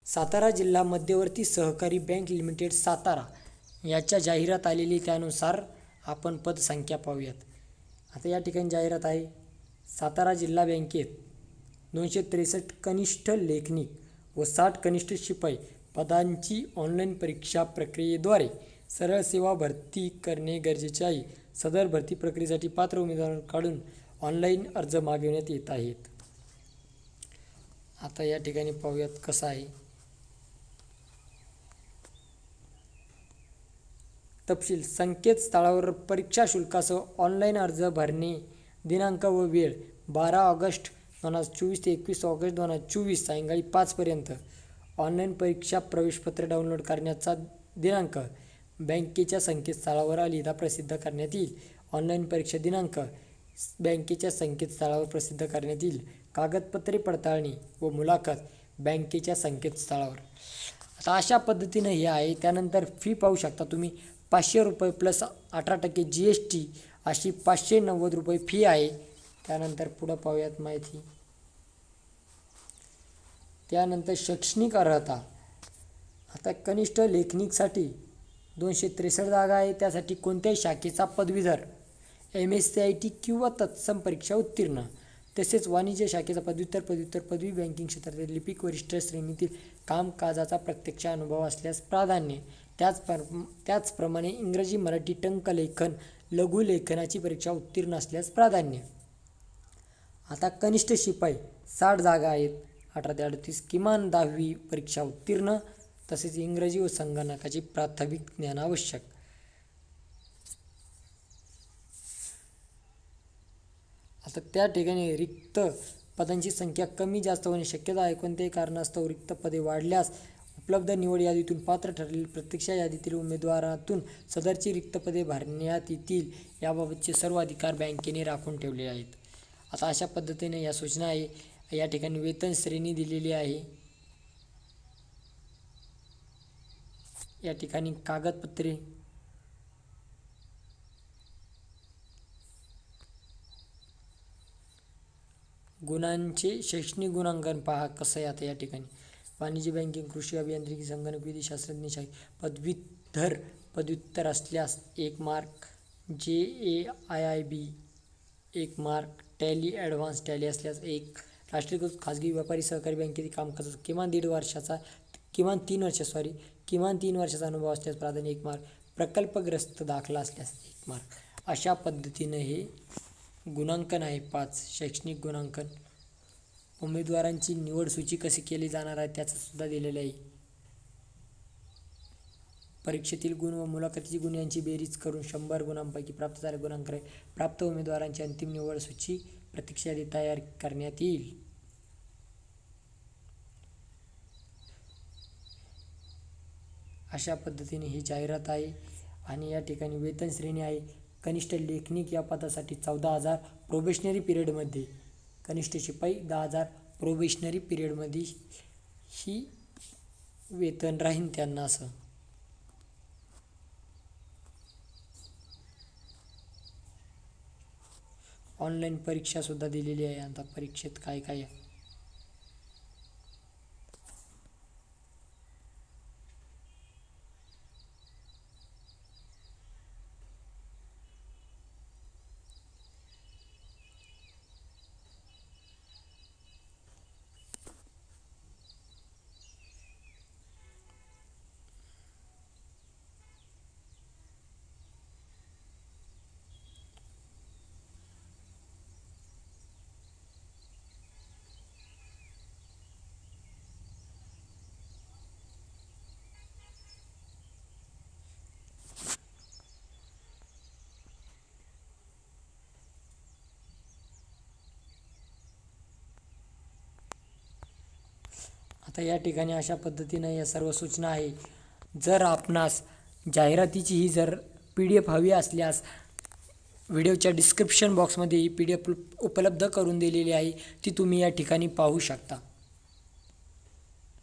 सातारा जिल्हा मध्यवर्ती सहकारी बँक लिमिटेड सातारा याच्या जाहिरात आलेली, त्यानुसार आपण पदसंख्या पाहूयात. आता या ठिकाणी जाहिरात आहे. सातारा जिल्हा बँकेत 263 कनिष्ठ लेखनिक व 60 कनिष्ठ शिपाई पदांची ऑनलाईन परीक्षा प्रक्रियेद्वारे सरळ सेवा भरती करणे गरजेचे आहे. सदर भरती प्रक्रियेसाठी पात्र उमेदवारांकडून ऑनलाईन अर्ज मागविण्यात येत आहेत. आता या ठिकाणी पाहूयात कसं आहे. तपशील. संकेतस्थळावर परीक्षा शुल्कासह ऑनलाईन अर्ज भरणे. दिनांक व वेळ 12 ऑगस्ट 2024 ते 21 ऑगस्ट 2024 सायंकाळी 5 पर्यंत. ऑनलाईन परीक्षा प्रवेशपत्र डाउनलोड करण्याचा दिनांक बँकेच्या संकेतस्थळावर अलिखित प्रसिद्ध करण्यात येईल. ऑनलाईन परीक्षा दिनांक बँकेच्या संकेतस्थळावर प्रसिद्ध करण्यात येईल. कागदपत्रे पडताळणी व मुलाखत बँकेच्या संकेतस्थळावर. आता अशा पद्धतीनं हे आहे. त्यानंतर फी पाहू शकता तुम्ही. 500 रुपये प्लस 18% GST अशी 590 रुपये फी आहे. त्यानंतर पुढं पाहूयात माहिती. त्यानंतर शैक्षणिक अर्हता. आता कनिष्ठ लेखनिकसाठी 263 जागा आहे. त्यासाठी कोणत्याही शाखेचा पदवीधर, MSCIT किंवा तत्सम परीक्षा उत्तीर्ण, तसेच वाणिज्य शाखेचा पदव्युत्तर पदवी, बँकिंग क्षेत्रातील लिपिक वरिष्ठ श्रेणीतील कामकाजाचा प्रत्यक्ष अनुभव असल्यास प्राधान्य. त्याचप्रमाणे इंग्रजी मराठी टंकलेखन लघुलेखनाची परीक्षा उत्तीर्ण असल्यास प्राधान्य. आता कनिष्ठ शिपाई 60 जागा आहेत. 18 ते 38 किमान 10वी परीक्षा उत्तीर्ण, तसेच इंग्रजी व संगणकाची प्राथमिक ज्ञान आवश्यक. आता त्या ठिकाणी रिक्त पदांची संख्या कमी जास्त होणे शक्यता आहे. कोणत्याही कारणास्तव रिक्त पदे वाढल्यास उपलब्ध निवड यादीतून पात्र ठरलेले प्रत्यक्ष यादीतील उमेदवारातून सदरची रिक्त पदे भरण्यात येतील. याबाबतचे सर्व अधिकार बँकेने राखून ठेवले आहेत. आता अशा पद्धतीने या सूचना आहे. या ठिकाणी वेतन श्रेणी दिलेली आहे. या ठिकाणी कागदपत्रे, गुणांचे शैक्षणिक गुणांकन पहा कसं आहे. आता या ठिकाणी वाणिज्य, बँकिंग, कृषी अभियांत्रिकी, संगणक विधी शास्त्रज्ञ शाही पदवीधर पदव्युत्तर असल्यास 1 mark, JAIIB 1 mark, tally advance tally असल्यास 1, राष्ट्रीयकृत खाजगी व्यापारी सहकारी बँकेतील कामकाजाचा किमान 3 वर्षाचा अनुभव असल्यास प्राधान्य 1 मार्क, प्रकल्पग्रस्त दाखला असल्यास 1 मार्क. अशा पद्धतीनं हे गुणांकन आहे. 5 शैक्षणिक गुणांकन. उमेदवारांची निवड सूची कशी केली जाणार आहे त्याचं सुद्धा दिलेलं आहे. परीक्षेतील गुण व मुलाखतीचे गुण यांची बेरीज करून 100 गुणांपैकी प्राप्त झालेले गुणांक प्राप्त उमेदवारांची अंतिम निवड सूची प्रत्यक्ष यादी तयार करण्यात येईल. अशा पद्धतीने ही जाहिरात आहे. आणि या ठिकाणी वेतन श्रेणी आहे. कनिष्ठ लेखनिक या पदासाठी 14,000 प्रोबेशनरी पिरियडमध्ये, कनिष्ठ शिपाई 10,000 प्रोबेशनरी पिरियडमध्ये ही वेतन राहीन त्यांना असं. ऑनलाईन परीक्षा सुद्धा दिलेली आहे. आता परीक्षेत काय काय आहे. आता या ठिकाणी अशा पद्धतीनं या सर्व सूचना आहे. जर आपणास जाहिरातीची ही जर PDF हवी असल्यास व्हिडिओच्या डिस्क्रिप्शन बॉक्समध्ये ही PDF उपलब्ध करून दिलेली आहे. ती तुम्ही या ठिकाणी पाहू शकता.